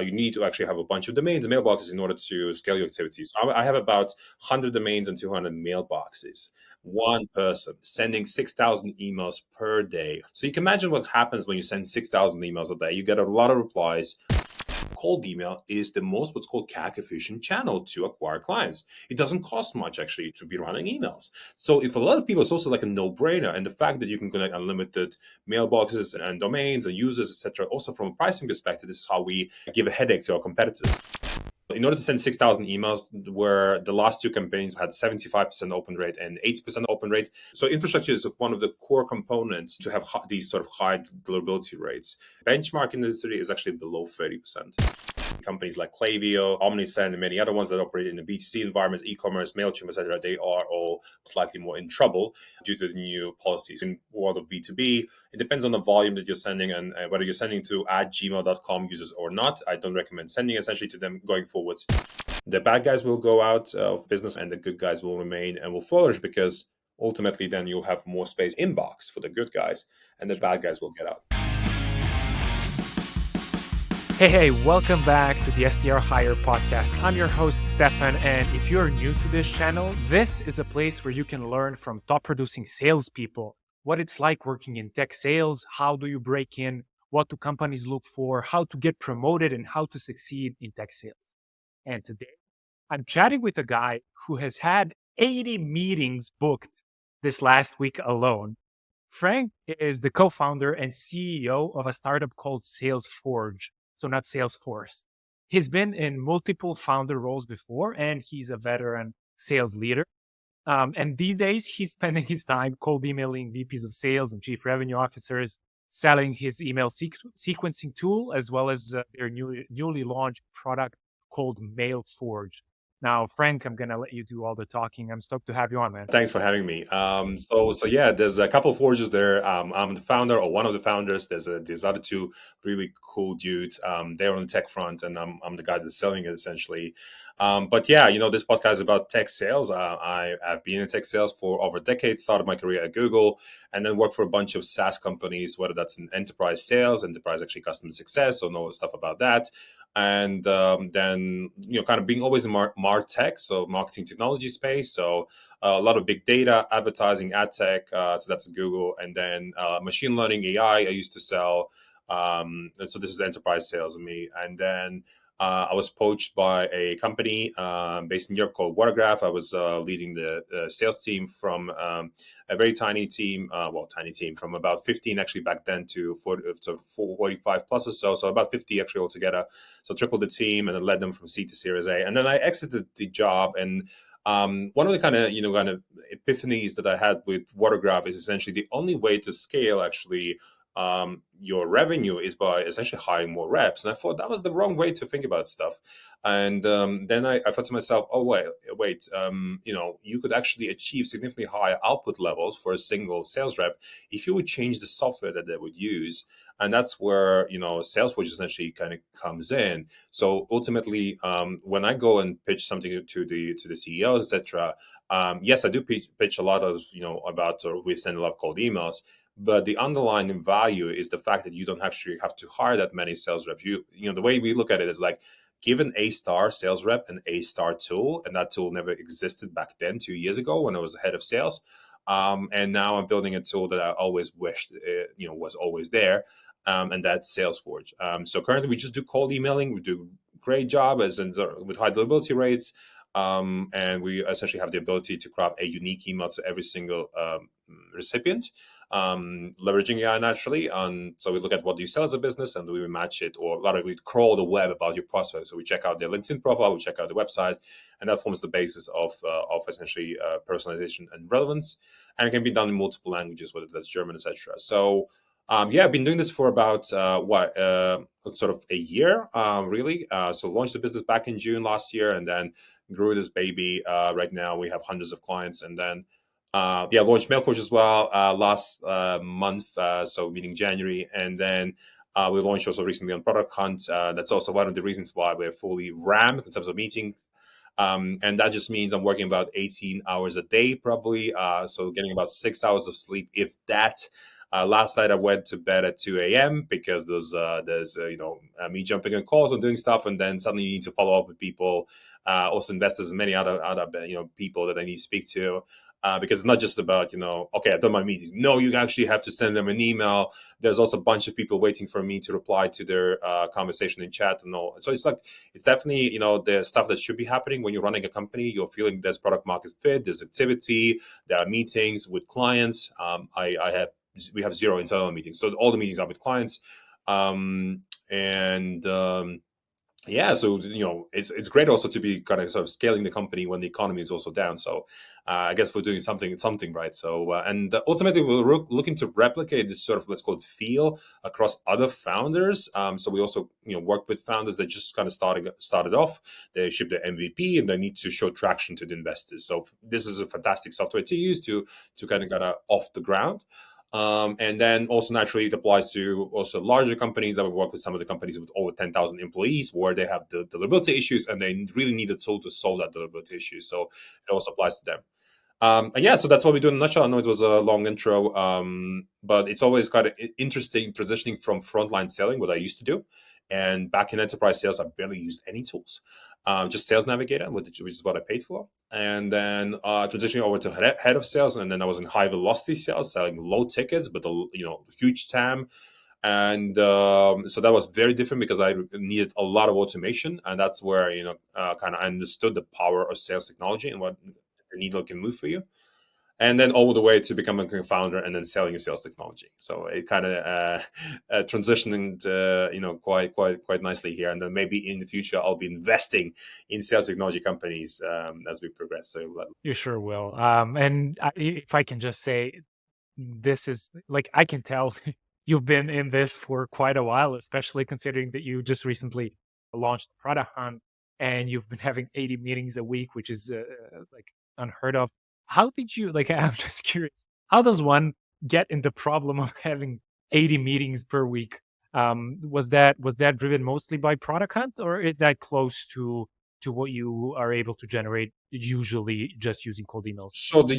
you need to actually have a bunch of domains and mailboxes in order to scale your activities. So I have about 100 domains and 200 mailboxes. One person sending 6,000 emails per day. So you can imagine what happens when you send 6,000 emails a day. You get a lot of replies. Cold email is the most what's called CAC efficient channel to acquire clients. It doesn't cost much actually to be running emails. So if a lot of people, it's also like a no-brainer. And the fact that you can connect unlimited mailboxes and domains and users, etc., also from a pricing perspective, this is how we give a headache to our competitors. In order to send 6,000 emails, where the last two campaigns had 75% open rate and 80% open rate. So infrastructure is one of the core components to have these sort of high deliverability rates. Benchmark in the industry is actually below 30%. Companies like Klaviyo, Omnisend, and many other ones that operate in the B2C environments, e-commerce, MailChimp, etc., they are all slightly more in trouble due to the new policies. In the world of B2B, it depends on the volume that you're sending and whether you're sending to @gmail.com users or not. I don't recommend sending essentially to them going forwards. The bad guys will go out of business and the good guys will remain and will flourish, because ultimately then you'll have more space inbox for the good guys and the bad guys will get out. Hey, welcome back to the SDR Hire podcast. I'm your host, Stefan, and if you're new to this channel, this is a place where you can learn from top producing salespeople, what it's like working in tech sales, how do you break in, what do companies look for, how to get promoted, and how to succeed in tech sales. And today, I'm chatting with a guy who has had 80 meetings booked this last week alone. Frank is the co-founder and CEO of a startup called Salesforge. So not Salesforce. He's been in multiple founder roles before, and he's a veteran sales leader. And these days, he's spending his time cold emailing VPs of sales and chief revenue officers, selling his email sequencing tool, as well as their newly launched product called MailForge. Now, Frank, I'm going to let you do all the talking. I'm stoked to have you on, man. Thanks for having me. So yeah, there's a couple of forges there. I'm the founder or one of the founders. There's other two really cool dudes. They're on the tech front, and I'm the guy that's selling it essentially. But yeah, this podcast is about tech sales. I've been in tech sales for over a decade. Started my career at Google, and then worked for a bunch of SaaS companies, whether that's in enterprise sales, enterprise actually customer success, so know stuff about that. And then kind of being always in martech, so marketing technology space, so a lot of big data, advertising, ad tech, so that's Google, and then machine learning, AI I used to sell, and so this is enterprise sales of me. And then I was poached by a company based in Europe called Watergraph. I was leading the sales team from a very tiny team, from about 15 actually back then to 45 plus or so about 50 actually altogether. So tripled the team and then led them from C to Series A. And then I exited the job, and one of the kind of epiphanies that I had with Watergraph is essentially the only way to scale actually your revenue is by essentially hiring more reps. And I thought that was the wrong way to think about stuff. And then I thought to myself, oh, wait, you could actually achieve significantly higher output levels for a single sales rep if you would change the software that they would use. And that's where, Salesforge essentially kind of comes in. So ultimately, when I go and pitch something to the CEOs, etc., yes, I do pitch a lot of, we send a lot of cold emails. But the underlying value is the fact that you don't actually have to hire that many sales reps. The way we look at it is like, give an A-star sales rep an A-star tool, and that tool never existed back then 2 years ago when I was head of sales. And now I'm building a tool that I always wished, was always there, and that's Salesforge. So currently we just do cold emailing. We do a great job with high deliverability rates. And we essentially have the ability to craft a unique email to every single recipient, leveraging AI naturally. So we look at what do you sell as a business, and we match it, or we crawl the web about your prospect. So we check out their LinkedIn profile, we check out the website, and that forms the basis of essentially personalization and relevance. And it can be done in multiple languages, whether that's German, etc. So I've been doing this for about sort of a year, really. So launched the business back in June last year, and then grew this baby. Right now we have hundreds of clients, and then launched MailForge as well last month, so meaning January, and then we launched also recently on Product Hunt. That's also one of the reasons why we're fully ramped in terms of meetings. And that just means I'm working about 18 hours a day, probably. So getting about 6 hours of sleep, if that. Last night I went to bed at 2 a.m. because there's me jumping on calls and doing stuff, and then suddenly you need to follow up with people, also investors and many other people that I need to speak to. Because it's not just about, okay, I've done my meetings. No, you actually have to send them an email. There's also a bunch of people waiting for me to reply to their conversation in chat and all. So it's definitely, the stuff that should be happening when you're running a company. You're feeling there's product market fit, there's activity, there are meetings with clients. We have zero internal meetings. So all the meetings are with clients. And yeah, so it's great also to be kind of sort of scaling the company when the economy is also down. So I guess we're doing something right. So and ultimately we're looking to replicate this sort of, let's call it, feel across other founders. So we also work with founders that just kind of started off. They ship their MVP and they need to show traction to the investors. So this is a fantastic software to use to kind of get off the ground. And then also naturally it applies to also larger companies. That we work with some of the companies with over 10,000 employees where they have the deliverability issues and they really need a tool to solve that deliverability issue. So it also applies to them. And yeah, so that's what we do in a nutshell. I know it was a long intro, but it's always kind of interesting transitioning from frontline selling, what I used to do. And back in enterprise sales, I barely used any tools, just Sales Navigator, which is what I paid for. And then transitioning over to head of sales, and then I was in high velocity sales, selling low tickets, but huge TAM. And so that was very different because I needed a lot of automation, and that's where kind of understood the power of sales technology and what the needle can move for you. And then all the way to becoming a founder and then selling a sales technology. So it kind of transitioned, quite nicely here. And then maybe in the future, I'll be investing in sales technology companies as we progress. So You sure will. If I can just say, this is like, I can tell you've been in this for quite a while, especially considering that you just recently launched Product Hunt and you've been having 80 meetings a week, which is like unheard of. How did you, like, I'm just curious, how does one get in the problem of having 80 meetings per week? Was that driven mostly by Product Hunt, or is that close to what you are able to generate usually just using cold emails? So the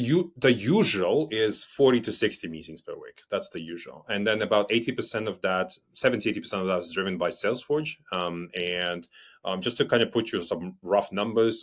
usual is 40 to 60 meetings per week. That's the usual. And then about 80% of that, 70-80% of that is driven by Salesforge. And just to kind of put you some rough numbers,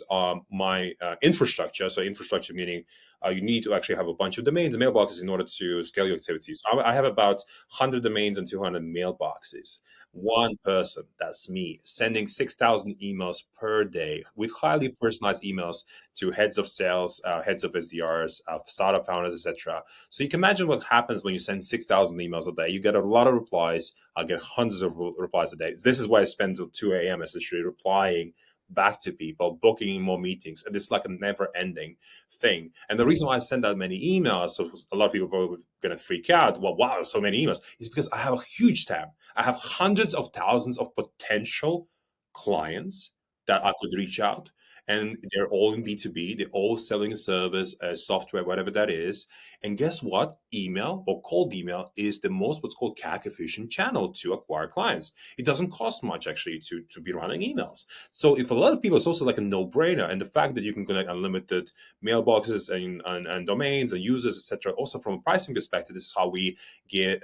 my infrastructure, so infrastructure meaning you need to actually have a bunch of domains and mailboxes in order to scale your activities. So I have about 100 domains and 200 mailboxes. One person, that's me, sending 6,000 emails per day with highly personalized emails to heads of sales, heads of SDRs, startup founders, etc. So you can imagine what happens when you send 6,000 emails a day. You get a lot of replies. I get hundreds of replies a day. This is why I spend till 2 a.m. essentially replying back to people, booking more meetings. And it's like a never ending thing. And the reason why I send that many emails, so a lot of people are probably going to freak out. Well, wow, so many emails, is because I have a huge tab. I have hundreds of thousands of potential clients that I could reach out, and they're all in B2B. They're all selling a service, a software, whatever that is. And guess what? Email or cold email is the most what's called CAC efficient channel to acquire clients. It doesn't cost much actually to be running emails. So if a lot of people, it's also like a no-brainer. And the fact that you can connect unlimited mailboxes and domains and users, etc. Also from a pricing perspective, this is how we get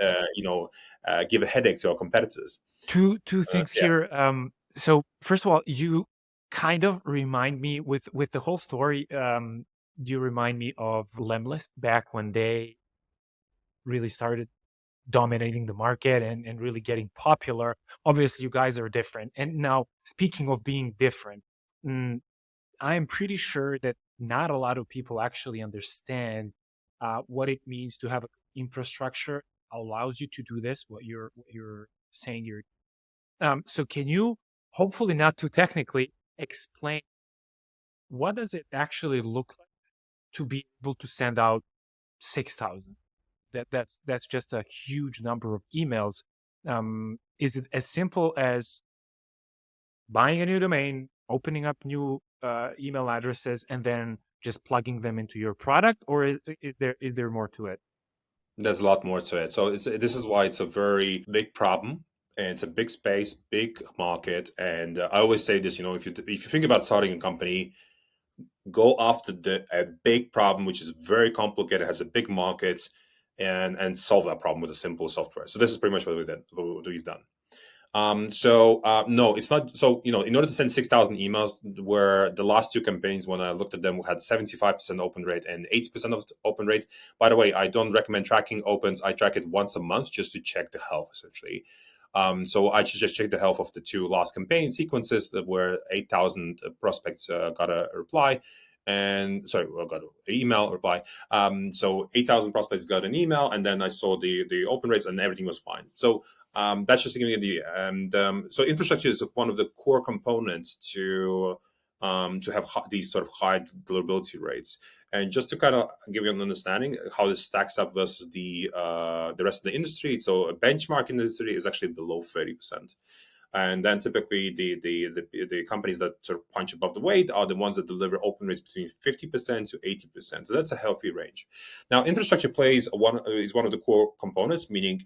give a headache to our competitors. Two things Yeah. here. So first of all, you kind of remind me with the whole story. You remind me of Lemlist back when they really started dominating the market and really getting popular. Obviously, you guys are different. And now, speaking of being different, I am pretty sure that not a lot of people actually understand what it means to have an infrastructure allows you to do this. What you're saying you're so can you, hopefully not too technically, explain what does it actually look like to be able to send out 6,000? That's just a huge number of emails. Is it as simple as buying a new domain, opening up new email addresses, and then just plugging them into your product, or is there more to it? There's a lot more to it. So this is why it's a very big problem, and it's a big space, big market. And I always say this, if you think about starting a company, go after a big problem, which is very complicated, has a big market, and solve that problem with a simple software. So this is pretty much what we've done. No, it's not. So, in order to send 6,000 emails, where the last two campaigns, when I looked at them, had 75% open rate and 80% of open rate. By the way, I don't recommend tracking opens. I track it once a month just to check the health, essentially. So I should just check the health of the two last campaign sequences where 8,000 prospects got a reply. And sorry, well, got an email reply. So 8,000 prospects got an email, and then I saw the open rates, and everything was fine. So that's just to give you the idea. And so infrastructure is one of the core components to have these sort of high deliverability rates. And just to kind of give you an understanding how this stacks up versus the rest of the industry, so a benchmark industry is actually below 30%. And then typically the companies that sort of punch above the weight are the ones that deliver open rates between 50% to 80%. So that's a healthy range. Now, infrastructure is one of the core components, meaning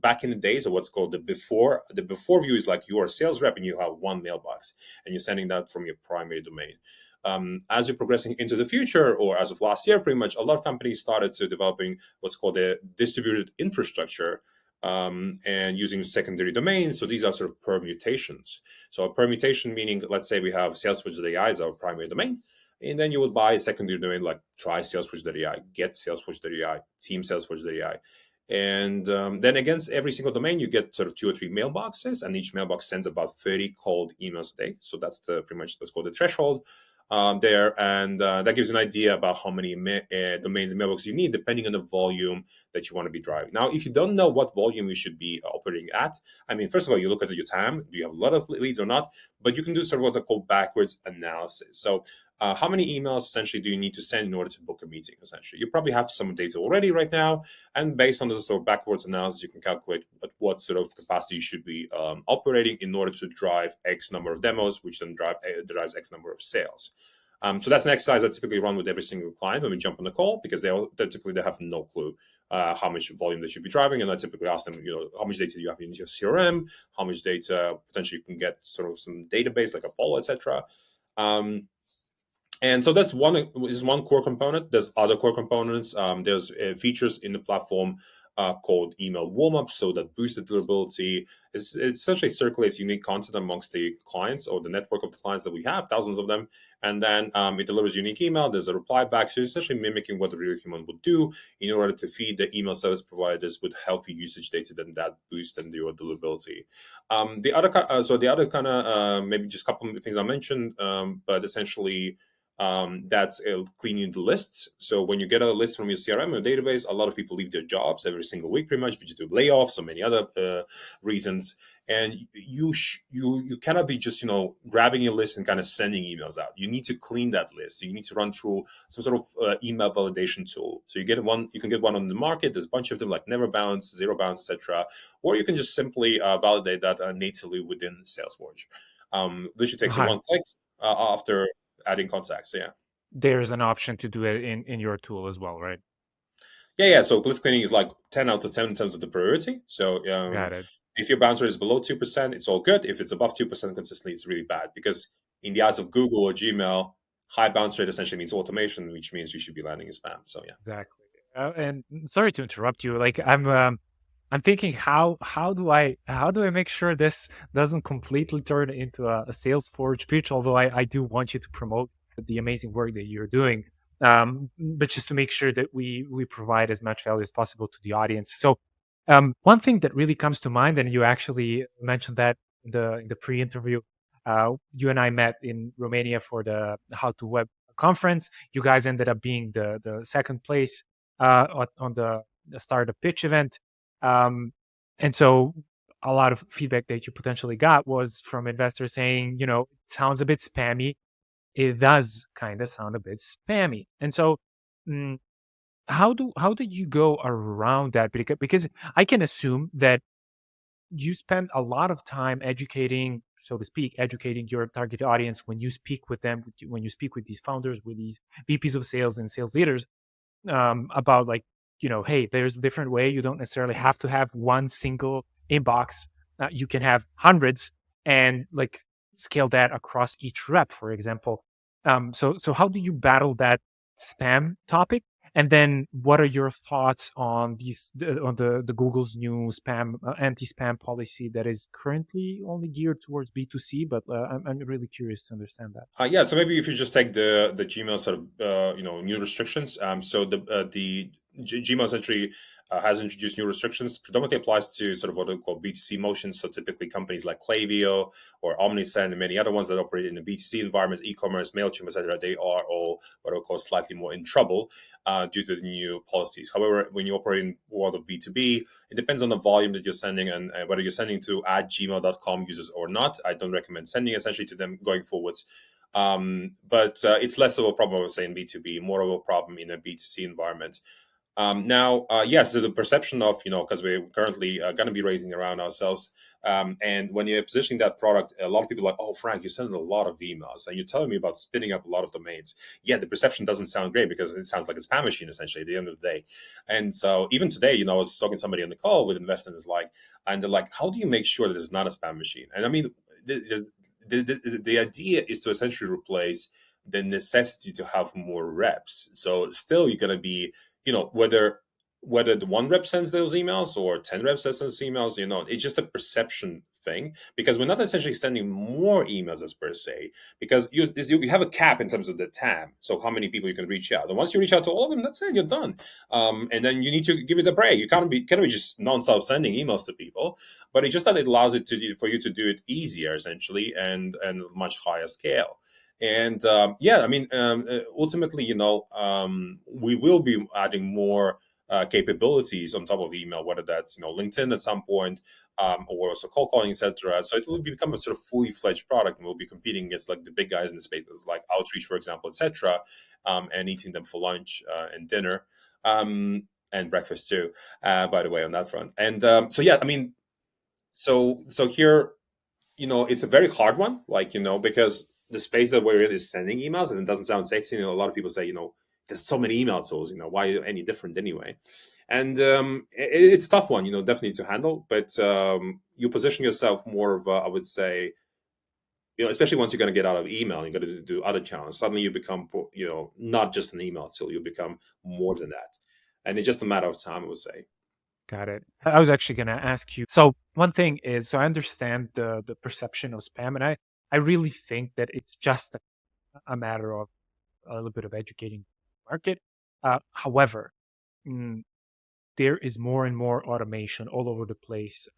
back in the days of what's called the before view is like you're a sales rep and you have one mailbox and you're sending that from your primary domain. As you're progressing into the future, or as of last year, pretty much a lot of companies started to developing what's called a distributed infrastructure, and using secondary domains. So these are sort of permutations. So a permutation meaning, let's say we have Salesforge.ai as our primary domain, and then you would buy a secondary domain like try Salesforge.ai, get Salesforge.ai, team Salesforge.ai. And then against every single domain, you get sort of 2 or 3 mailboxes, and each mailbox sends about 30 cold emails a day. So that's pretty much that's called the threshold there, and that gives you an idea about how many domains and mailboxes you need, depending on the volume that you want to be driving. Now, if you don't know what volume you should be operating at, I mean, first of all, you look at your TAM. Do you have a lot of leads or not? But you can do sort of what I call backwards analysis. So how many emails essentially do you need to send in order to book a meeting? Essentially, you probably have some data already right now, and based on this sort of backwards analysis, you can calculate at what sort of capacity you should be operating in order to drive X number of demos, which then drives X number of sales. So that's an exercise I typically run with every single client when we jump on the call, because they typically have no clue how much volume they should be driving, and I typically ask them, how much data do you have in your CRM, how much data potentially you can get sort of some database like Apollo, etc. And so that's one core component. There's other core components. There's features in the platform called email warm-up, so that boosts the deliverability. It essentially circulates unique content amongst the clients or the network of the clients that we have, thousands of them, and then it delivers unique email. There's a reply back, so essentially mimicking what a real human would do in order to feed the email service providers with healthy usage data, then that boosts your deliverability. The other kind of maybe just a couple of things I mentioned, but essentially that's cleaning the lists. So when you get a list from your CRM or database, a lot of people leave their jobs every single week, pretty much due to layoffs or many other reasons. And you cannot be just grabbing your list and kind of sending emails out. You need to clean that list. So you need to run through some sort of email validation tool. So you can get one on the market. There's a bunch of them like Never Bounce, Zero Bounce, etc. Or you can just simply validate that natively within Salesforge. This should take you one click after adding contacts. So yeah, there's an option to do it in your tool as well, right? Yeah. So list cleaning is like 10 out of 10 in terms of the priority. So Got it. if your bounce rate is below 2%, it's all good. If it's above 2% consistently, it's really bad, because in the eyes of Google or Gmail, high bounce rate essentially means automation, which means you should be landing in spam. So yeah, exactly. And sorry to interrupt you. Like I'm thinking, how do I make sure this doesn't completely turn into a Salesforge pitch? Although I do want you to promote the amazing work that you're doing, but just to make sure that we provide as much value as possible to the audience. So one thing that really comes to mind, and you actually mentioned that in the pre-interview, you and I met in Romania for the How to Web conference. You guys ended up being the second place on the startup pitch event. And so a lot of feedback that you potentially got was from investors saying, it sounds a bit spammy. It does kind of sound a bit spammy. And so how do you go around that? Because I can assume that you spend a lot of time educating, so to speak, educating your target audience when you speak with them, when you speak with these founders, with these VPs of sales and sales leaders, about like, hey, there's a different way. You don't necessarily have to have one single inbox. You can have hundreds and like scale that across each rep, for example. So how do you battle that spam topic? And then, what are your thoughts on the Google's new spam anti-spam policy that is currently only geared towards B2C? But I'm really curious to understand that. Yeah, so maybe if you just take the Gmail sort of new restrictions. So the Gmail essentially has introduced new restrictions. Predominantly applies to sort of what we call B2C motions. So typically companies like Klaviyo or Omnisend and many other ones that operate in the B2C environments, e-commerce, Mailchimp, etc. They are all what I would call slightly more in trouble due to the new policies. However, when you operate in the world of B2B, it depends on the volume that you're sending and whether you're sending to at gmail.com users or not. I don't recommend sending essentially to them going forwards. But it's less of a problem, I would say, in B2B, more of a problem in a B2C environment. Yes, the perception of, because we're currently going to be raising around ourselves. And when you're positioning that product, a lot of people are like, oh, Frank, you're sending a lot of emails and you're telling me about spinning up a lot of domains. Yeah, the perception doesn't sound great because it sounds like a spam machine, essentially, at the end of the day. And so even today, I was talking to somebody on the call with investors, and they're like, how do you make sure that it's not a spam machine? And I mean, the idea is to essentially replace the necessity to have more reps. So still you're going to be, whether the one rep sends those emails or 10 reps sends those emails, it's just a perception thing, because we're not essentially sending more emails as per se, because you have a cap in terms of the TAM, so how many people you can reach out. And once you reach out to all of them, that's it, you're done. And then you need to give it a break. You can't be just non-stop sending emails to people, but it's just that it allows for you to do it easier, essentially, and much higher scale. And ultimately, we will be adding more capabilities on top of email, whether that's LinkedIn at some point, or also cold calling, etc. So it will become a sort of fully fledged product, and we'll be competing against like the big guys in the space, like Outreach, for example, etc., and eating them for lunch and dinner, and breakfast too. By the way, on that front, and so here, it's a very hard one, because the space that we're in is sending emails, and it doesn't sound sexy. A lot of people say, there's so many email tools, why are you any different anyway? And it's a tough one, definitely to handle, but you position yourself more of, I would say, especially once you're going to get out of email, you're going to do other channels. Suddenly you become, not just an email tool, you become more than that. And it's just a matter of time, I would say. Got it. I was actually going to ask you. So one thing is, so I understand the perception of spam, and I really think that it's just a matter of a little bit of educating the market. However, there is more and more automation all over the place.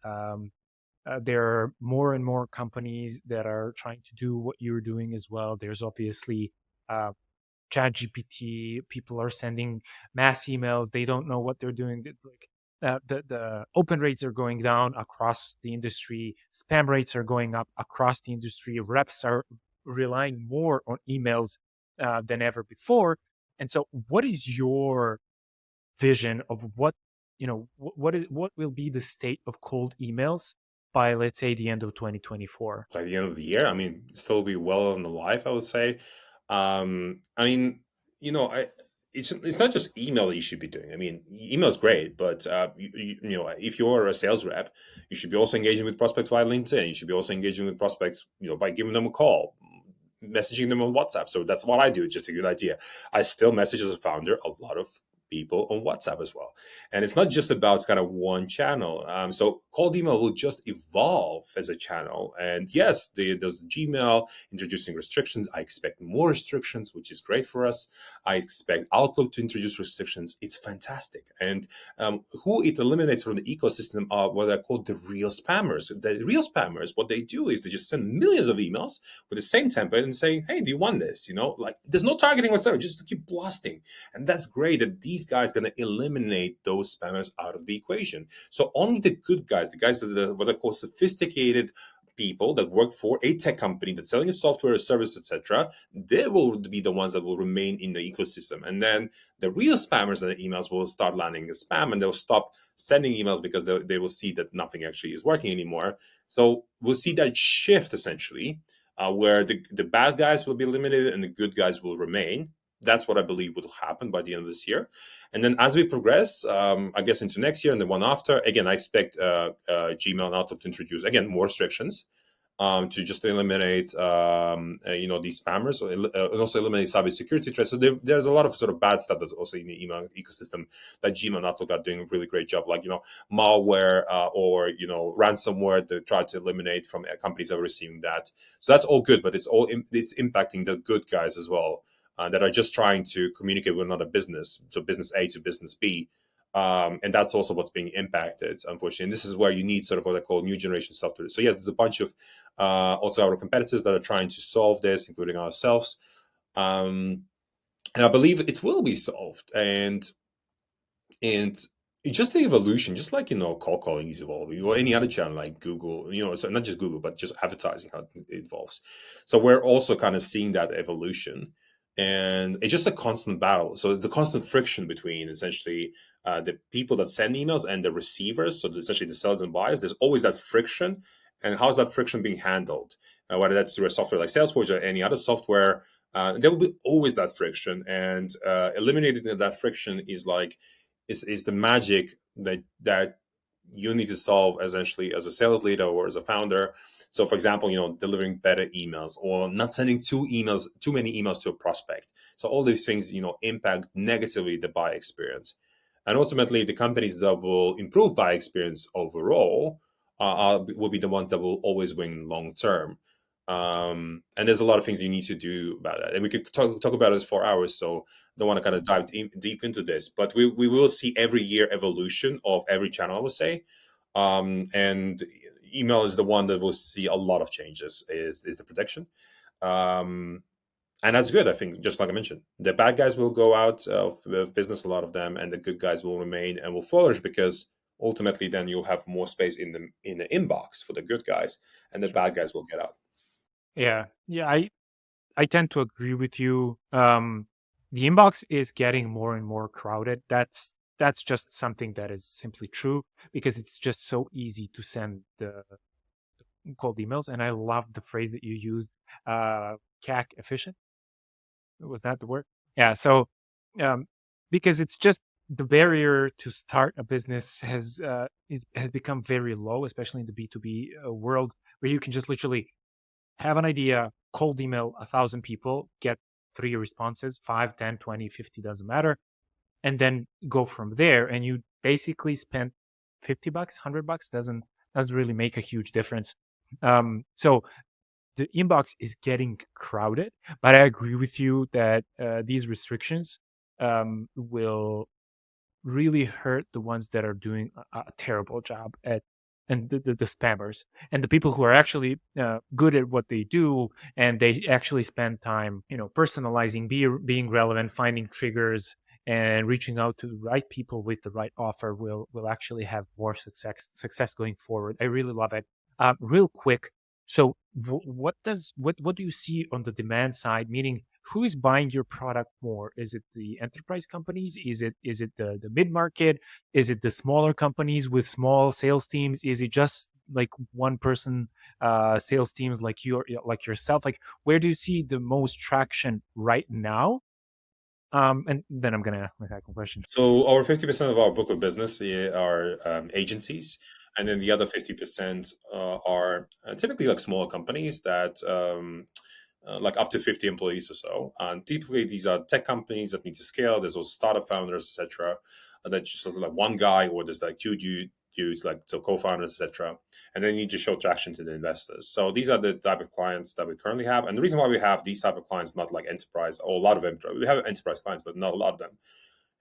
There are more and more companies that are trying to do what you're doing as well. There's obviously chat GPT. People are sending mass emails. They don't know what they're doing. The open rates are going down across the industry. Spam rates are going up across the industry. Reps are relying more on emails than ever before. And so, what is your vision of what what will be the state of cold emails by, let's say, the end of 2024? By the end of the year, I mean, still be well in the life, I would say. I mean, it's not just email that you should be doing. I mean, email is great, but if you're a sales rep, you should be also engaging with prospects via LinkedIn. You should be also engaging with prospects, by giving them a call, messaging them on WhatsApp. So that's what I do. Just a good idea. I still message as a founder a lot of people on WhatsApp as well. And it's not just about kind of one channel. So cold email will just evolve as a channel. And yes, there's Gmail introducing restrictions. I expect more restrictions, which is great for us. I expect Outlook to introduce restrictions. It's fantastic. And who it eliminates from the ecosystem are what are called the real spammers. The real spammers, what they do is they just send millions of emails with the same template and saying, hey, do you want this? There's no targeting whatsoever, just to keep blasting. And that's great that these guys are going to eliminate those spammers out of the equation. So only the good guys, the guys that are what I call sophisticated people that work for a tech company that's selling a software, a service, etc., they will be the ones that will remain in the ecosystem. And then the real spammers and the emails will start landing as spam, and they'll stop sending emails because they will see that nothing actually is working anymore. So we'll see that shift essentially, where the bad guys will be eliminated and the good guys will remain. That's what I believe will happen by the end of this year. And then as we progress, I guess into next year and the one after, again, I expect Gmail and Outlook to introduce, again, more restrictions. to just eliminate these spammers, and also eliminate cybersecurity threats. So there's a lot of sort of bad stuff that's also in the email ecosystem that Gmail and Outlook are doing a really great job, like malware or ransomware to try to eliminate from companies that are receiving that. So that's all good, but it's impacting the good guys as well, that are just trying to communicate with another business, so business A to business B. And that's also what's being impacted, unfortunately. And this is where you need sort of what I call new generation software. So yes, there's a bunch of also our competitors that are trying to solve this, including ourselves. And I believe it will be solved. And it's just the evolution, just like cold calling is evolving, or any other channel like Google, so not just Google, but just advertising, how it evolves. So we're also kind of seeing that evolution, and it's just a constant battle. So the constant friction between essentially the people that send emails and the receivers, so essentially the sellers and buyers. There's always that friction, and how's that friction being handled? Whether that's through a software like Salesforge or any other software, there will be always that friction, and eliminating that friction is the magic that you need to solve essentially as a sales leader or as a founder. So for example, delivering better emails, or not sending too many emails to a prospect. So all these things, impact negatively the buyer experience. And ultimately the companies that will improve buyer experience overall will be the ones that will always win long term. And there's a lot of things you need to do about that, and we could talk about this for hours, so don't want to kind of dive deep into this, but we will see every year evolution of every channel, I would say. And email is the one that will see a lot of changes, is the prediction. And that's good. I think, just like I mentioned, the bad guys will go out of business, a lot of them, and the good guys will remain and will flourish, because ultimately then you'll have more space in the inbox for the good guys, and the bad guys will get out. Yeah. I tend to agree with you. The inbox is getting more and more crowded. That's just something that is simply true, because it's just so easy to send the cold emails. And I love the phrase that you used, CAC efficient. Was that the word? Yeah. So, um, because it's just the barrier to start a business has become very low, especially in the B2B world, where you can just literally have an idea, cold email 1,000 people, get 3 responses, 5, 10, 20, 50, doesn't matter, and then go from there. And you basically spend $50, $100, doesn't really make a huge difference. So the inbox is getting crowded, but I agree with you that these restrictions will really hurt the ones that are doing a terrible job at, and the spammers, and the people who are actually good at what they do, and they actually spend time personalizing, being relevant, finding triggers, and reaching out to the right people with the right offer will actually have more success going forward. I really love it. Real quick, so what do you see on the demand side, meaning who is buying your product more? Is it the enterprise companies? Is it the mid market? Is it the smaller companies with small sales teams? Is it just like one person sales teams like yourself? Like, where do you see the most traction right now? And then I'm gonna ask my second question. So over 50% of our book of business are agencies, and then the other 50% are typically like smaller companies that like up to 50 employees or so. And typically these are tech companies that need to scale. There's also startup founders, etc. That's just like one guy, or there's like two dudes, like so co-founders, etc. And then you need to show traction to the investors. So these are the type of clients that we currently have. And the reason why we have these type of clients, not like enterprise, or a lot of enterprise, we have enterprise clients, but not a lot of them.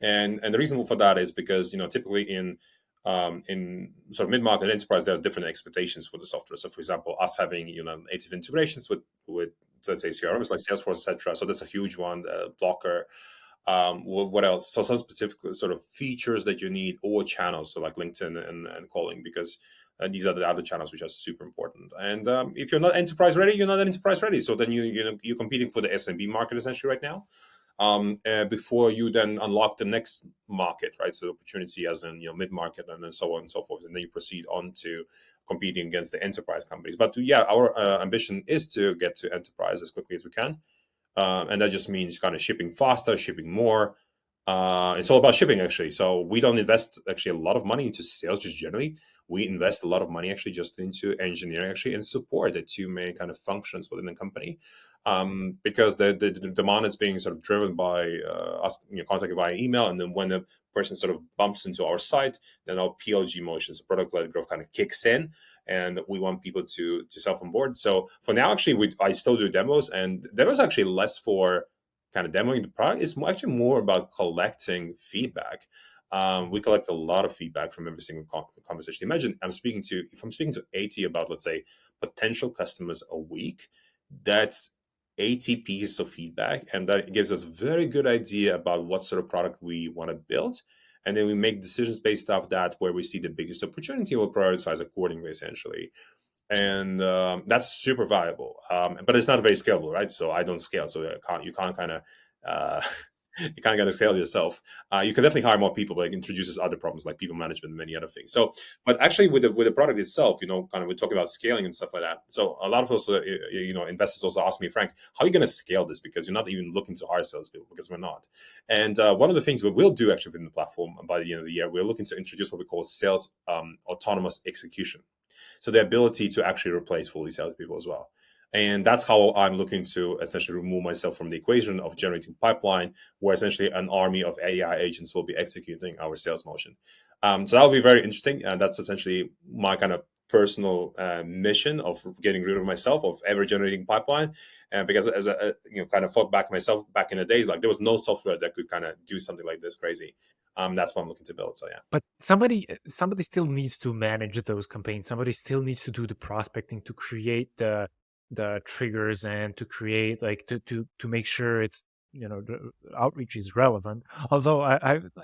And the reason for that is because typically in sort of mid-market enterprise, there are different expectations for the software. So for example, us having native integrations with let's say CRMs like Salesforce, etc. So that's a huge one. Blocker. What else? So some specific sort of features that you need, or channels, so like LinkedIn and calling, because these are the other channels which are super important. And if you're not enterprise ready, you're not enterprise ready. So then you're competing for the SMB market essentially right now, before you then unlock the next market, right? So opportunity as in mid market, and then so on and so forth, and then you proceed on to competing against the enterprise companies. But yeah, our ambition is to get to enterprise as quickly as we can, and that just means kind of shipping faster, shipping more, It's all about shipping, actually. So we don't invest actually a lot of money into sales just generally. We invest a lot of money actually just into engineering actually and support, the two main kind of functions within the company. Because the demand is being sort of driven by us, contacted via email, and then when the person sort of bumps into our site, then our PLG motions, product led growth, kind of kicks in, and we want people to self onboard. So for now, actually, I still do demos, and demos actually less for kind of demoing the product. It's actually more about collecting feedback. We collect a lot of feedback from every single conversation. Imagine if I'm speaking to 80 about, let's say, potential customers a week, that's 80 pieces of feedback, and that gives us a very good idea about what sort of product we want to build. And then we make decisions based off that, where we see the biggest opportunity, we'll prioritize accordingly, essentially. And that's super valuable, but it's not very scalable, right? So I don't scale, so you can't kind of uh, you can't kind of scale yourself. You can definitely hire more people, but it introduces other problems like people management and many other things. So, but actually with the product itself, kind of we're talking about scaling and stuff like that. So a lot of also investors also ask me, Frank, how are you going to scale this, because you're not even looking to hire salespeople, because we're not. And one of the things we will do actually within the platform by the end of the year, we're looking to introduce what we call sales autonomous execution. So the ability to actually replace fully salespeople as well. And that's how I'm looking to essentially remove myself from the equation of generating pipeline, where essentially an army of AI agents will be executing our sales motion. So that will be very interesting. And that's essentially my kind of personal mission of getting rid of myself, of ever generating pipeline. And because as a kind of thought back myself back in the days, like there was no software that could kind of do something like this crazy. That's what I'm looking to build. So yeah. But somebody still needs to manage those campaigns. Somebody still needs to do the prospecting, to create the triggers, and to create, like, to make sure it's, the outreach is relevant. Although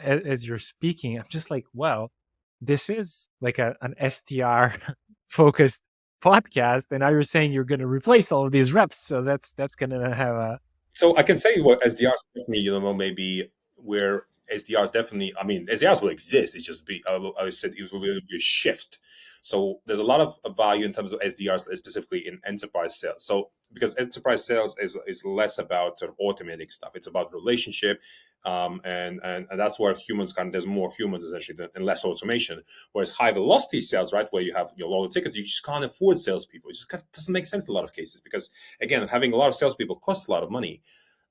as you're speaking, I'm just like, well, this is like an SDR focused podcast, and now you're saying you're going to replace all of these reps, so that's going to have a. So I can say what SDRs definitely, maybe where SDRs definitely, I mean, SDRs will exist. It's just I said it will be a shift. So there's a lot of value in terms of SDRs, specifically in enterprise sales. So because enterprise sales is less about sort of automating stuff, it's about relationship, and that's where humans there's more humans essentially and less automation. Whereas high velocity sales, right, where you have your lower tickets, you just can't afford salespeople. It just doesn't make sense in a lot of cases, because again, having a lot of salespeople costs a lot of money.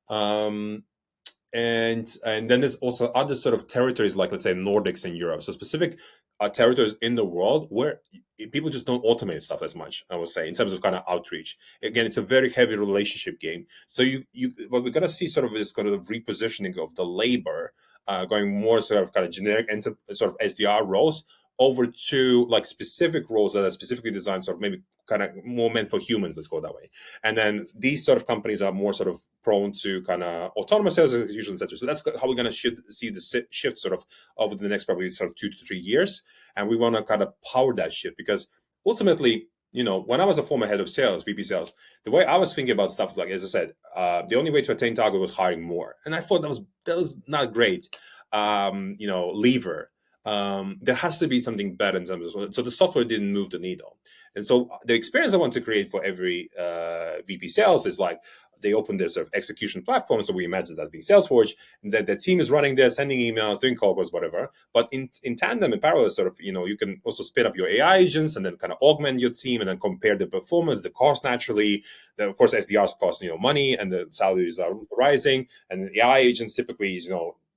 And then there's also other sort of territories, like let's say Nordics and Europe, so specific territories in the world where people just don't automate stuff as much, I would say, in terms of kind of outreach. Again, it's a very heavy relationship game. So what we're going to see sort of is kind of repositioning of the labor, going more sort of kind of generic sort of SDR roles over to like specific roles that are specifically designed, sort of maybe kind of more meant for humans, let's go that way. And then these sort of companies are more sort of prone to kind of autonomous sales execution, etc. So that's how we're going to see the shift sort of over the next probably sort of 2 to 3 years. And we want to kind of power that shift, because ultimately, when I was a former head of sales, VP sales, the way I was thinking about stuff, like, as I said, the only way to attain target was hiring more. And I thought that was not great, lever. There has to be something better in terms of, so the software didn't move the needle. And so the experience I want to create for every VP sales is like, they open their sort of execution platform. So we imagine that being Salesforge, and that the team is running there, sending emails, doing calls, whatever. But in tandem, in parallel, sort of, you can also spin up your AI agents and then kind of augment your team and then compare the performance, the cost naturally. Then, of course, SDRs cost, money, and the salaries are rising. And the AI agents typically is,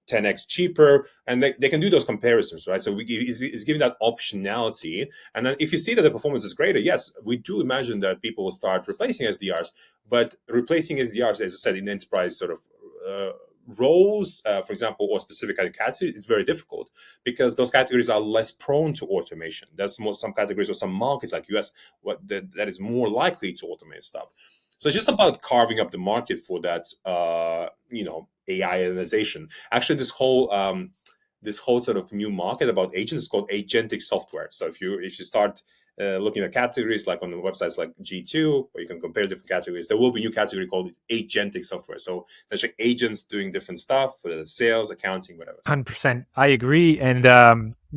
10x cheaper, and they can do those comparisons, right? So it's giving that optionality. And then if you see that the performance is greater, yes, we do imagine that people will start replacing SDRs, but replacing SDRs, as I said, in enterprise sort of roles, for example, or specific categories, is very difficult, because those categories are less prone to automation. There's some categories or some markets like US that is more likely to automate stuff. So it's just about carving up the market for that, AIization. Actually, this whole sort of new market about agents is called agentic software. So if you start looking at categories, like on the websites like G2, where you can compare different categories, there will be a new category called agentic software. So there's like agents doing different stuff, sales, accounting, whatever. 100%, I agree, and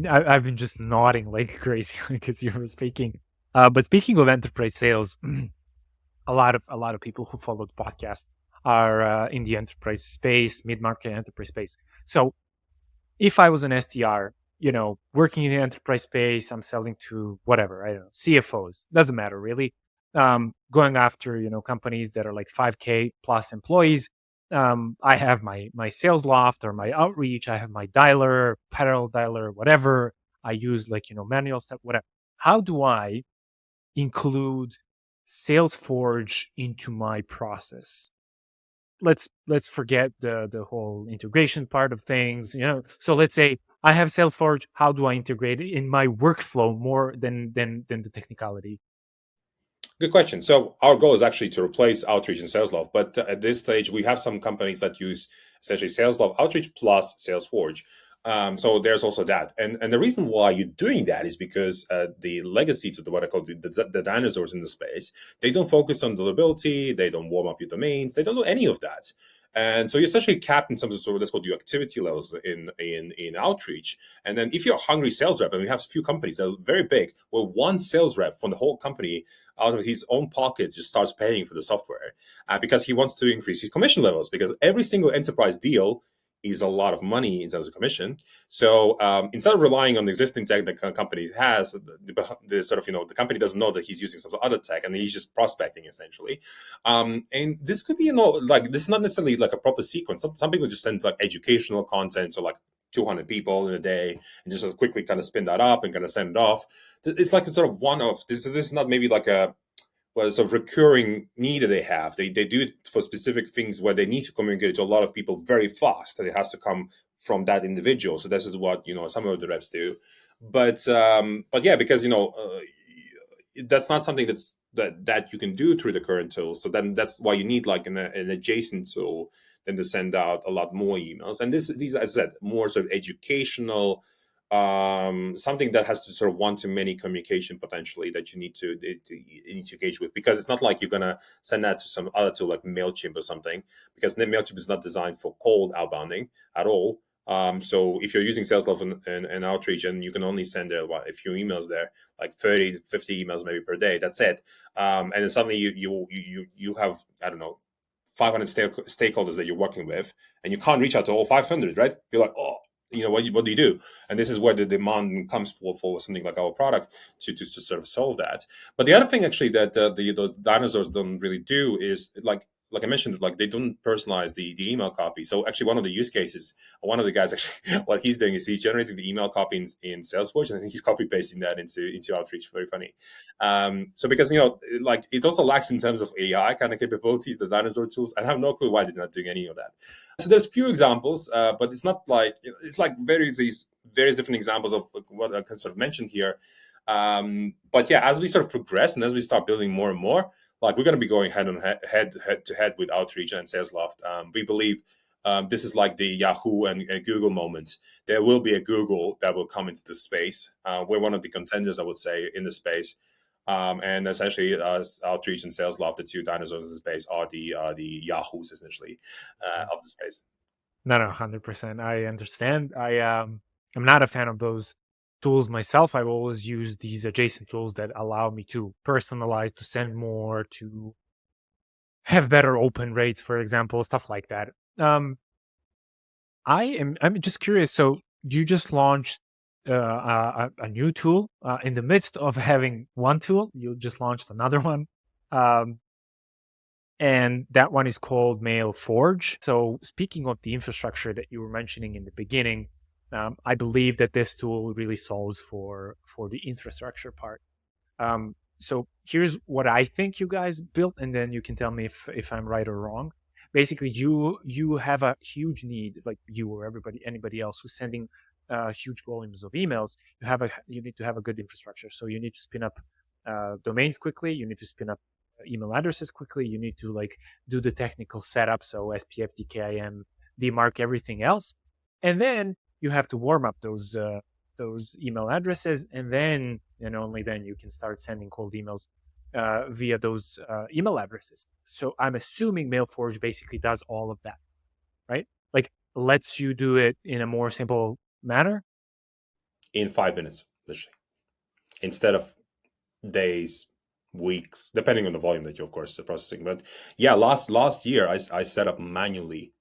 I've been just nodding like crazy because you were speaking. But speaking of enterprise sales, a lot of people who follow the podcast are in the enterprise space, mid-market enterprise space. So if I was an SDR, working in the enterprise space, I'm selling to whatever, I don't know, CFOs, doesn't matter really. Going after, companies that are like 5K plus employees. I have my Salesloft or my Outreach. I have my dialer, parallel dialer, whatever. I use like, manual stuff, whatever. How do I include Salesforge into my process? Let's forget the whole integration part of things. So let's say I have Salesforge. How do I integrate it in my workflow more than the technicality? Good question. So our goal is actually to replace Outreach and Salesloft, but at this stage, we have some companies that use essentially Salesloft Outreach plus Salesforge. So there's also that, and the reason why you're doing that is because the legacy to what I call the dinosaurs in the space, they don't focus on deliverability, they don't warm up your domains, they don't do any of that. And so you're essentially capped in terms of sort of that's what your activity levels in outreach. And then if you're a hungry sales rep, and we have a few companies that are very big, where one sales rep from the whole company out of his own pocket just starts paying for the software because he wants to increase his commission levels, because every single enterprise deal is a lot of money in terms of commission. So instead of relying on the existing tech that the company has, the sort of the company doesn't know that he's using some other tech, and he's just prospecting essentially. And this could be like this is not necessarily like a proper sequence. Some people just send like educational content, so like 200 people in a day, and just sort of quickly kind of spin that up and kind of send it off. It's like a sort of one off. This is not maybe like a sort of recurring need that they have. They do it for specific things where they need to communicate to a lot of people very fast, that it has to come from that individual. So this is what some of the reps do. But yeah, because that's not something that you can do through the current tools. So then that's why you need like an adjacent tool then to send out a lot more emails. And these, as I said, more sort of educational, something that has to sort of one-to-many communication potentially that you need to engage with, because it's not like you're gonna send that to some other tool like MailChimp or something, because MailChimp is not designed for cold outbounding at all. So if you're using Salesloft and Outreach, and you can only send a few emails there, like 30, 50 emails maybe per day, that's it. And then suddenly you have, I don't know, 500 stakeholders that you're working with, and you can't reach out to all 500, right? You're like, oh, what do you do? And this is where the demand comes for something like our product to sort of solve that. But the other thing actually that the dinosaurs don't really do is like I mentioned, like they don't personalize the email copy. So actually, one of the use cases, one of the guys actually, what he's doing is he's generating the email copy in Salesforge, and he's copy pasting that into Outreach. Very funny. So because like it also lacks in terms of AI kind of capabilities, the dinosaur tools. I have no clue why they're not doing any of that. So there's few examples, but it's not like it's like various different examples of what I sort of mentioned here. But yeah, as we sort of progress and as we start building more and more, like we're going to be going head to head with Outreach and Salesloft. We believe this is like the Yahoo and Google moment. There will be a Google that will come into the space. We're one of the contenders, I would say, in the space. And essentially, Outreach and Salesloft, the two dinosaurs in the space, are the Yahoos essentially of the space. No, 100%. I understand. I'm not a fan of those tools myself. I've always used these adjacent tools that allow me to personalize, to send more, to have better open rates, for example, stuff like that. I'm just curious. So you just launched a new tool in the midst of having one tool. You just launched another one. And that one is called MailForge. So speaking of the infrastructure that you were mentioning in the beginning, I believe that this tool really solves for the infrastructure part. So here's what I think you guys built, and then you can tell me if I'm right or wrong. Basically, you have a huge need, like you or anybody else who's sending huge volumes of emails. You need to have a good infrastructure. So you need to spin up domains quickly. You need to spin up email addresses quickly. You need to like do the technical setup, so SPF, DKIM, DMARC, everything else, and then you have to warm up those email addresses, and then and only then you can start sending cold emails via those email addresses. So I'm assuming MailForge basically does all of that, right? Like lets you do it in a more simple manner In 5 minutes, literally, instead of days, weeks, depending on the volume that you, of course, are processing. But yeah, last year I set up manually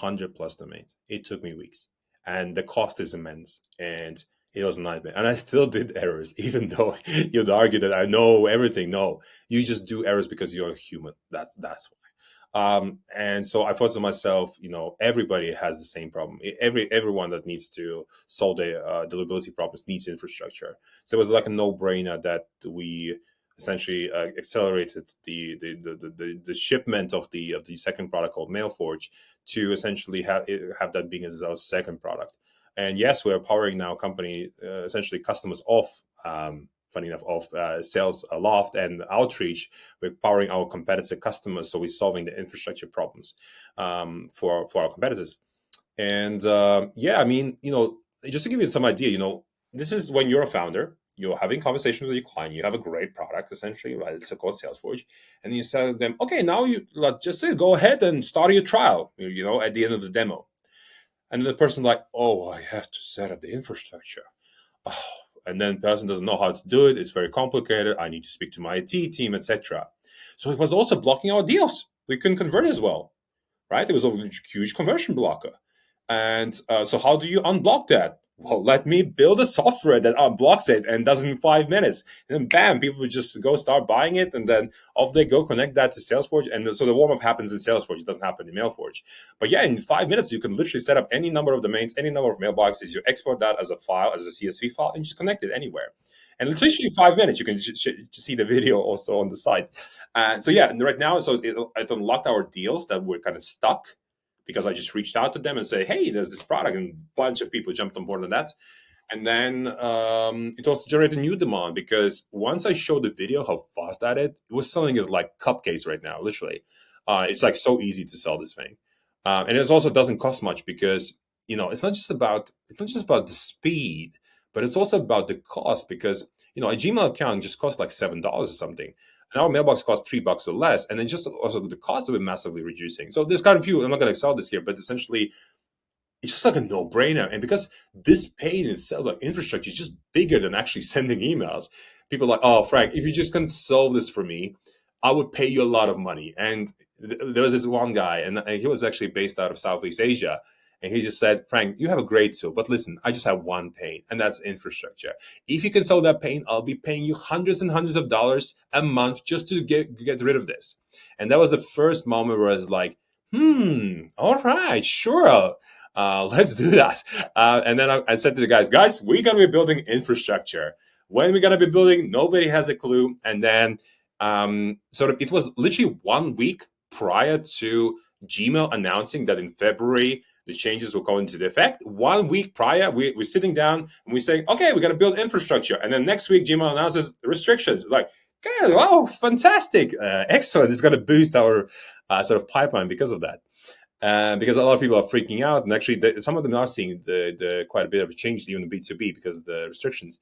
100 plus domains. It took me weeks, and the cost is immense, and it was a nightmare. And I still did errors, even though you'd argue that I know everything. No, you just do errors because you're a human. That's why. And so I thought to myself, everybody has the same problem. Everyone that needs to solve the deliverability problems needs infrastructure. So it was like a no-brainer that we essentially accelerated the shipment of the second product called Mailforge to essentially have that being as our second product. And yes, we're powering now company essentially customers of funny enough of Salesloft and Outreach. We're powering our competitor customers, so we're solving the infrastructure problems for our competitors. And yeah, I mean, just to give you some idea, this is when you're a founder, you're having conversations with your client, you have a great product, essentially, right? It's called Salesforge, and you tell them, okay, now you just say, go ahead and start your trial, at the end of the demo. And the person like, oh, I have to set up the infrastructure. Oh, and then the person doesn't know how to do it. It's very complicated. I need to speak to my IT team, etc. So it was also blocking our deals. We couldn't convert as well, right? It was a huge conversion blocker. And so how do you unblock that? Well, let me build a software that unblocks it and does it in 5 minutes. And then bam, people would just go start buying it, and then off they go, connect that to Salesforge. And so the warm-up happens in Salesforge. It doesn't happen in Mailforge. But yeah, in 5 minutes, you can literally set up any number of domains, any number of mailboxes. You export that as a file, as a CSV file, and just connect it anywhere. And literally in 5 minutes, you can see the video also on the site. So yeah, and right now, so it unlocked our deals that were kind of stuck, because I just reached out to them and say, hey, there's this product, and a bunch of people jumped on board on that. And then it also generated new demand, because once I showed the video how fast that it was selling it like cupcakes right now, literally. It's like so easy to sell this thing. And it also doesn't cost much, because it's not just about the speed, but it's also about the cost, because a Gmail account just costs like $7 or something. And our mailbox costs $3 or less, and then just also the cost of it massively reducing. So there's kind of few. I'm not going to sell this here, but essentially, it's just like a no-brainer. And because this pain in itself, like infrastructure, is just bigger than actually sending emails. People are like, oh, Frank, if you just can solve this for me, I would pay you a lot of money. And there was this one guy, and he was actually based out of Southeast Asia. And he just said, Frank, you have a great tool, but listen, I just have one pain, and that's infrastructure. If you can solve that pain, I'll be paying you hundreds and hundreds of dollars a month just to get rid of this. And that was the first moment where I was like, all right, sure. Let's do that. And then I said to the guys, we're going to be building infrastructure. When we're going to be building, nobody has a clue. And then it was literally 1 week prior to Gmail announcing that in February, the changes will go into effect. 1 week prior, we're sitting down and we're saying, okay, we're going to build infrastructure. And then next week, Gmail announces restrictions. Like, okay, wow, fantastic. Excellent. It's going to boost our sort of pipeline because of that. Because a lot of people are freaking out. And actually, some of them are seeing the quite a bit of a change even in B2B because of the restrictions.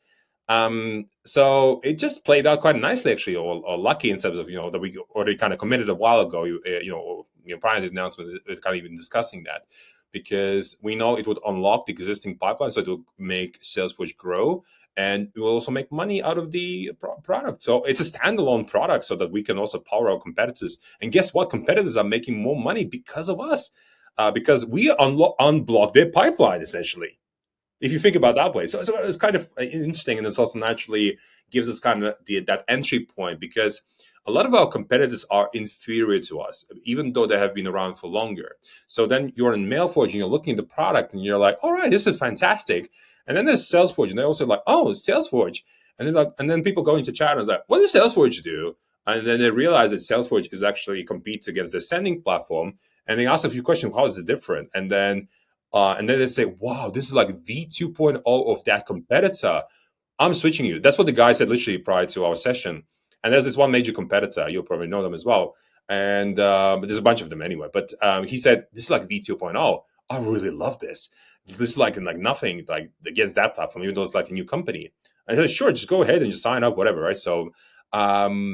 So it just played out quite nicely, actually, or lucky in terms of, that we already kind of committed a while ago, prior to the announcement, we're kind of even discussing that, because we know it would unlock the existing pipeline, so it will make Salesforge grow, and it will also make money out of the product. So it's a standalone product so that we can also power our competitors. And guess what? Competitors are making more money because of us, because we unblock their pipeline, essentially, if you think about that way. So it's kind of interesting, and it's also naturally gives us kind of that entry point, because a lot of our competitors are inferior to us, even though they have been around for longer. So then you're in Mailforge and you're looking at the product and you're like, all right, this is fantastic. And then there's Salesforge, and they're also like, oh, Salesforge. And then people go into chat and like, what does Salesforge do? And then they realize that Salesforge is actually competes against the sending platform. And they ask a few questions, how is it different? And then they say, wow, this is like V2.0 of that competitor. I'm switching you. That's what the guy said literally prior to our session. And there's this one major competitor. You'll probably know them as well. And but there's a bunch of them anyway. But he said, this is like V2.0. I really love this. This is like nothing like against that platform, even though it's like a new company. I said, sure, just go ahead and just sign up, whatever, right? So yeah.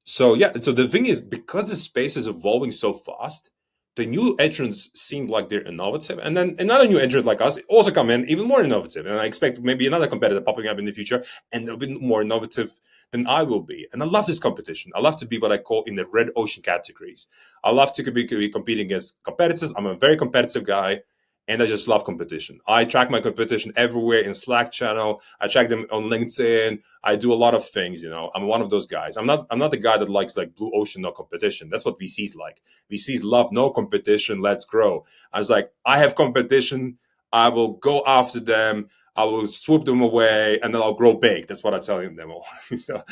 So the thing is, because the space is evolving so fast, the new entrants seem like they're innovative, and then another new entrant like us also come in even more innovative, and I expect maybe another competitor popping up in the future, and they'll be more innovative than I will be. And I love this competition. I love to be what I call in the red ocean categories. I love to be competing against competitors. I'm a very competitive guy, and I just love competition. I track my competition everywhere in Slack channel. I track them on LinkedIn. I do a lot of things. I'm one of those guys. I'm not the guy that likes like blue ocean no competition. That's what VCs like. VCs love no competition. Let's grow. I was like, I have competition. I will go after them. I will swoop them away, and then I'll grow big. That's what I'm telling them all. So,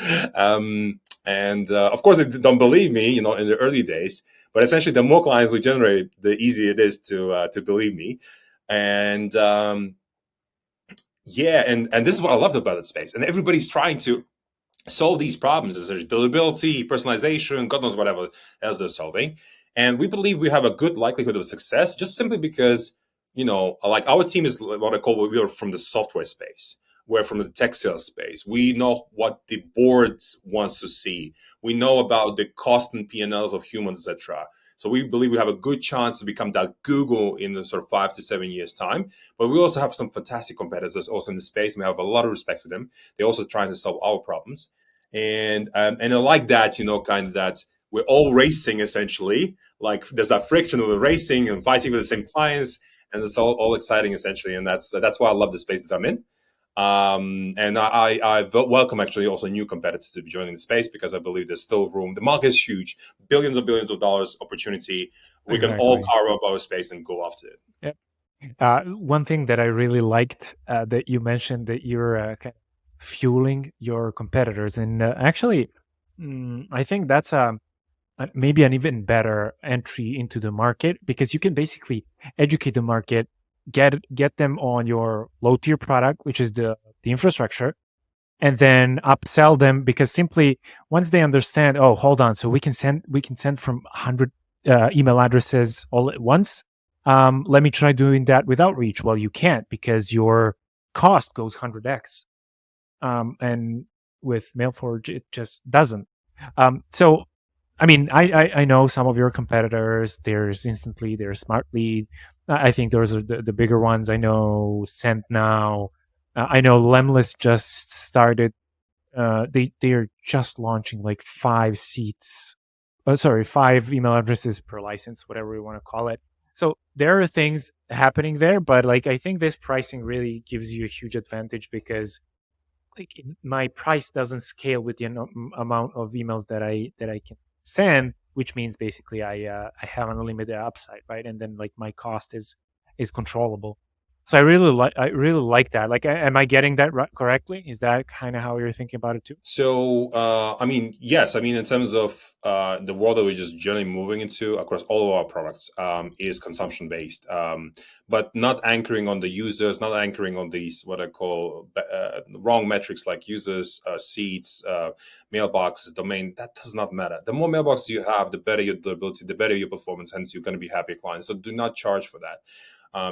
and of course, they don't believe me, in the early days. But essentially, the more clients we generate, the easier it is to believe me. And yeah, and this is what I loved about that space. And everybody's trying to solve these problems, essentially deliverability, personalization, God knows whatever else they're solving. And we believe we have a good likelihood of success just simply because, like our team is what I call, we are from the software space. We're from the tech sales space. We know what the board wants to see. We know about the cost and P&Ls of humans, etc. So we believe we have a good chance to become that Google in the sort of 5 to 7 years time. But we also have some fantastic competitors also in the space. And we have a lot of respect for them. They're also trying to solve our problems. And I like that, kind of that we're all racing essentially. Like there's that friction of the racing and fighting with the same clients, and it's all exciting essentially. And that's why I love the space that I'm in. And I welcome actually also new competitors to be joining the space because I believe there's still room. The market is huge, billions of billions of dollars opportunity. We can all Exactly. carve up our space and go after it. Yep. One thing that I really liked that you mentioned that you're kind of fueling your competitors, and actually, I think that's maybe an even better entry into the market because you can basically educate the market, get them on your low tier product, which is the infrastructure, and then upsell them because simply once they understand, oh, hold on, so we can send from 100 email addresses all at once. Let me try doing that with Outreach. Well, you can't because your cost goes 100x, and with Mailforge it just doesn't. So I mean, I know some of your competitors. There's Instantly, there's Smartly. I think those are the bigger ones. I know Send Now. I know Lemless just started. They're just launching like 5 seats. Oh, sorry, 5 email addresses per license, whatever you want to call it. So there are things happening there, but like I think this pricing really gives you a huge advantage because like my price doesn't scale with the amount of emails that I can send, which means basically I have an unlimited upside, right? And then like my cost is controllable. So I really like that. Like, am I getting that correctly? Is that kind of how you're thinking about it too? So, I mean, yes, I mean, in terms of the world that we're just generally moving into across all of our products is consumption based, but not anchoring on the users, not anchoring on these what I call wrong metrics like users, seats, mailboxes, domain. That does not matter. The more mailboxes you have, the better your durability, the better your performance. Hence, you're going to be happy clients. So, do not charge for that.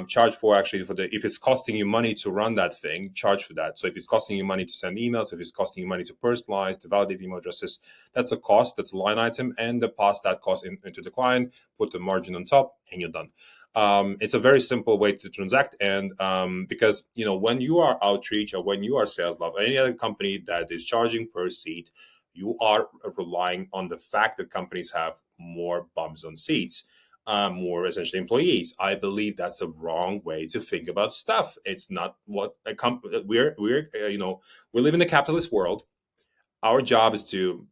Charge for actually for the if it's costing you money to run that thing, charge for that. So if it's costing you money to send emails, if it's costing you money to personalize, to validate email addresses, that's a cost, that's a line item, and pass that cost into the client, put the margin on top, and you're done. It's a very simple way to transact, and because when you are Outreach or when you are Salesloft or any other company that is charging per seat, you are relying on the fact that companies have more bums on seats, more essentially employees. I believe that's a wrong way to think about stuff. It's not what a company we live in a capitalist world. Our job is to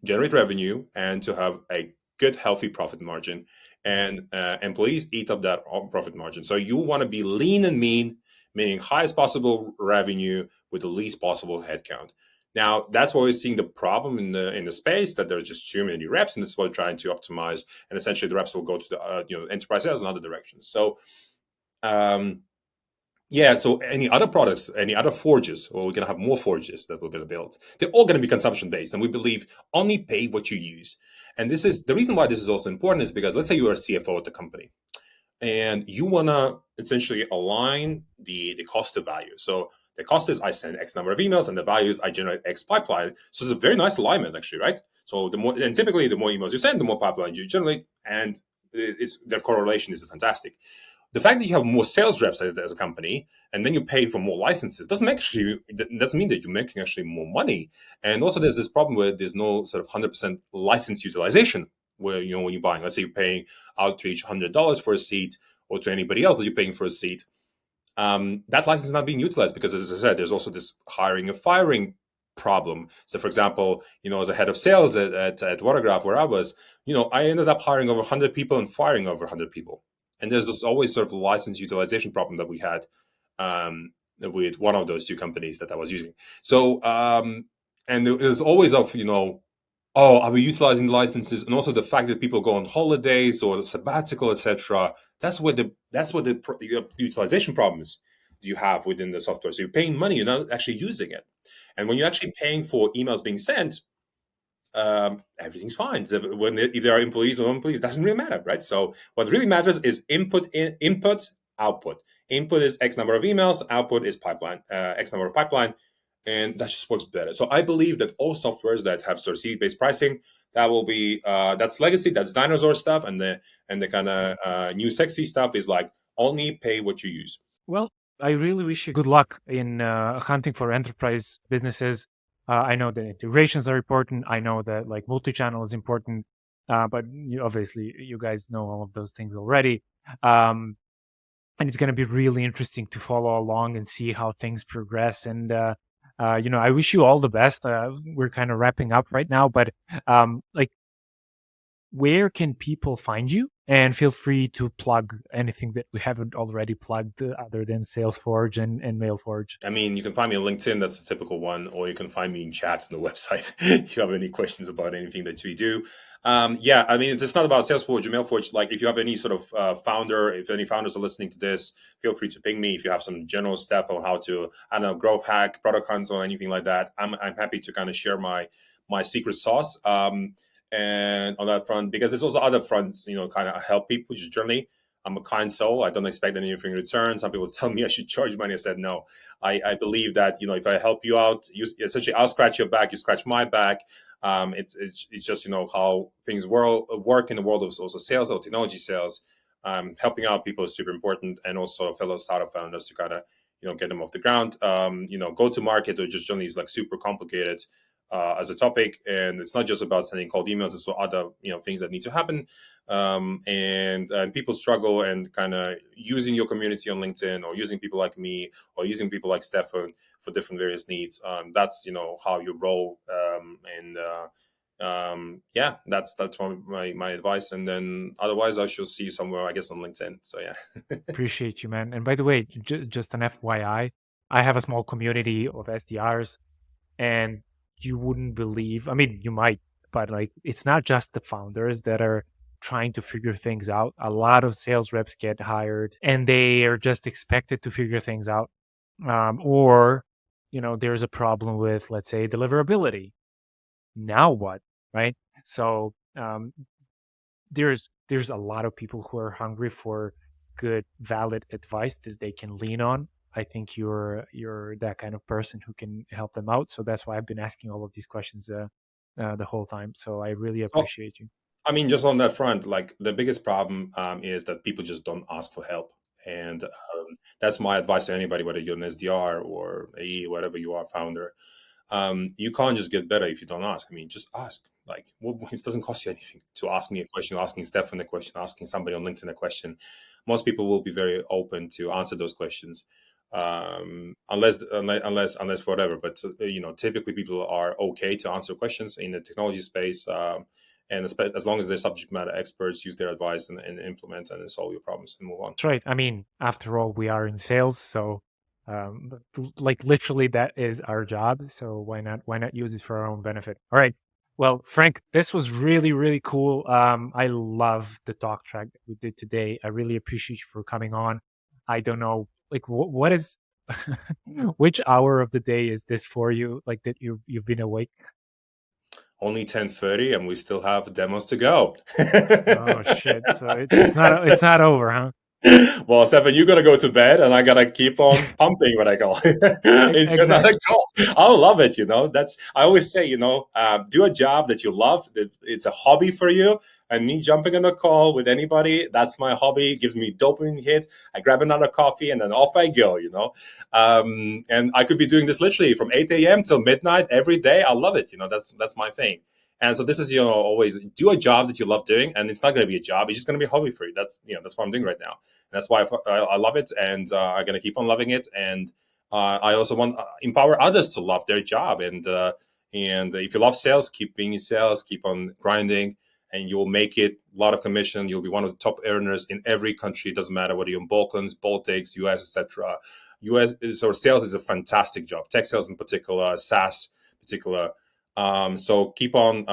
generate revenue and to have a good, healthy profit margin. And employees eat up that profit margin. So you want to be lean and mean, meaning highest possible revenue with the least possible headcount. Now that's why we're seeing the problem in the space that there's just too many reps, and that's why we're trying to optimize. And essentially, the reps will go to the enterprise sales and other directions. So yeah, so any other products, any other forges, or we're going to have more forges that we're going to build. They're all going to be consumption based, and we believe only pay what you use. And this is the reason why this is also important is because let's say you're a CFO at the company, and you want to essentially align the cost to value. So the cost is I send X number of emails, and the value is I generate X pipeline. So it's a very nice alignment, actually, right? So the more, and typically the more emails you send, the more pipeline you generate, and their correlation is fantastic. The fact that you have more sales reps as a company and then you pay for more licenses doesn't mean that you're making actually more money. And also there's this problem where there's no sort of 100% license utilization, where when you're buying, let's say you're paying Outreach $100 for a seat, or to anybody else that you're paying for a seat, that license is not being utilized because, as I said, there's also this hiring and firing problem. So, for example, as a head of sales at Watergraph, where I was, I ended up hiring over 100 people and firing over 100 people. And there's this always sort of license utilization problem that we had with one of those two companies that I was using. So, and it was always oh, are we utilizing the licenses? And also the fact that people go on holidays or sabbatical, etc. That's what the utilization problems you have within the software. So you're paying money, you're not actually using it. And when you're actually paying for emails being sent, everything's fine. If there are employees or non-employees, it doesn't really matter, right? So what really matters is input, output. Input is X number of emails, output is pipeline, X number of pipeline, and that just works better. So I believe that all softwares that have sort of seat-based pricing, that will be that's legacy, that's dinosaur stuff, and the kind of new sexy stuff is like only pay what you use. Well, I really wish you good luck in hunting for enterprise businesses. I know that integrations are important. I know that like multi-channel is important, but obviously you guys know all of those things already. And it's going to be really interesting to follow along and see how things progress. And I wish you all the best. We're kind of wrapping up right now, but where can people find you? And feel free to plug anything that we haven't already plugged other than Salesforge and MailForge. I mean, you can find me on LinkedIn. That's a typical one. Or you can find me in chat on the website if you have any questions about anything that we do. Yeah, I mean, it's not about Salesforge or MailForge. Like, if you have any sort of founder, if any founders are listening to this, feel free to ping me. If you have some general stuff on how to, I don't know, growth hack, product hunts, or anything like that, I'm happy to kind of share my secret sauce. And on that front, because there's also other fronts, kind of help people. Just generally, I'm a kind soul. I don't expect anything in return. Some people tell me I should charge money. I said no. I believe that if I help you out, essentially I'll scratch your back, you scratch my back. It's just how things work in the world of also sales or technology sales. Helping out people is super important, and also fellow startup founders to kind of get them off the ground. Go to market or just generally is like super complicated. As a topic, and it's not just about sending cold emails. It's other things that need to happen, and people struggle and kind of using your community on LinkedIn or using people like me or using people like Stefan for different various needs. That's how you roll, yeah, that's my advice. And then otherwise, I shall see you somewhere, I guess, on LinkedIn. So yeah, appreciate you, man. And by the way, just an FYI, I have a small community of SDRs, and you wouldn't believe, I mean, you might, but like, it's not just the founders that are trying to figure things out. A lot of sales reps get hired and they are just expected to figure things out. Or, there's a problem with, let's say, deliverability. Now what, right? So there's a lot of people who are hungry for good, valid advice that they can lean on. I think you're that kind of person who can help them out. So that's why I've been asking all of these questions the whole time. So I really appreciate you. I mean, just on that front, like the biggest problem is that people just don't ask for help. And that's my advice to anybody, whether you're an SDR or AE, whatever you are, founder. You can't just get better if you don't ask. I mean, just ask. Like, it doesn't cost you anything to ask me a question, asking Stefan a question, asking somebody on LinkedIn a question. Most people will be very open to answer those questions. Unless whatever, but typically people are okay to answer questions in the technology space, and as long as they're subject matter experts, use their advice and implement and solve your problems and move on. That's right. I mean, after all, we are in sales, so like literally that is our job. So why not use it for our own benefit? All right. Well, Frank, this was really, really cool. I love the talk track that we did today. I really appreciate you for coming on. I don't know, like what is which hour of the day is this for you, like that you've been awake? Only 10:30 and we still have demos to go. Oh shit, so it's not over, huh? Well, Stefan, you're gonna go to bed, and I gotta keep on pumping what I go into another Exactly. call. I love it. That's I always say. Do a job that you love. That it's a hobby for you. And me jumping on a call with anybody, that's my hobby. It gives me dopamine hit. I grab another coffee and then off I go. And I could be doing this literally from 8 a.m. till midnight every day. I love it. That's my thing. And so this is, always do a job that you love doing, and it's not going to be a job. It's just going to be a hobby for you. That's what I'm doing right now. And that's why I love it, and I'm going to keep on loving it. And I also want to empower others to love their job. And if you love sales, keep being in sales, keep on grinding, and you will make it. A lot of commission. You'll be one of the top earners in every country. It doesn't matter whether you're in Balkans, Baltics, US, etc. US, so sales is a fantastic job. Tech sales in particular, SaaS in particular. So keep on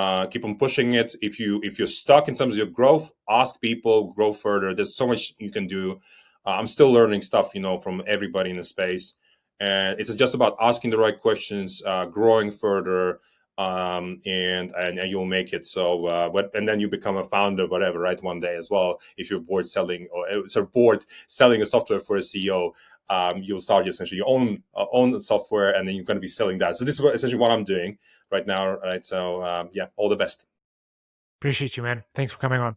pushing it. If you're stuck in terms of your growth, ask people, grow further. There's so much you can do. I'm still learning stuff, from everybody in the space, and it's just about asking the right questions, growing further, and you'll make it. So, and then you become a founder, whatever, right? One day as well, if you're bored selling bored selling a software for a CEO. You'll start essentially your own software, and then you're going to be selling that. So this is essentially what I'm doing right now, right? So yeah, all the best. Appreciate you, man. Thanks for coming on.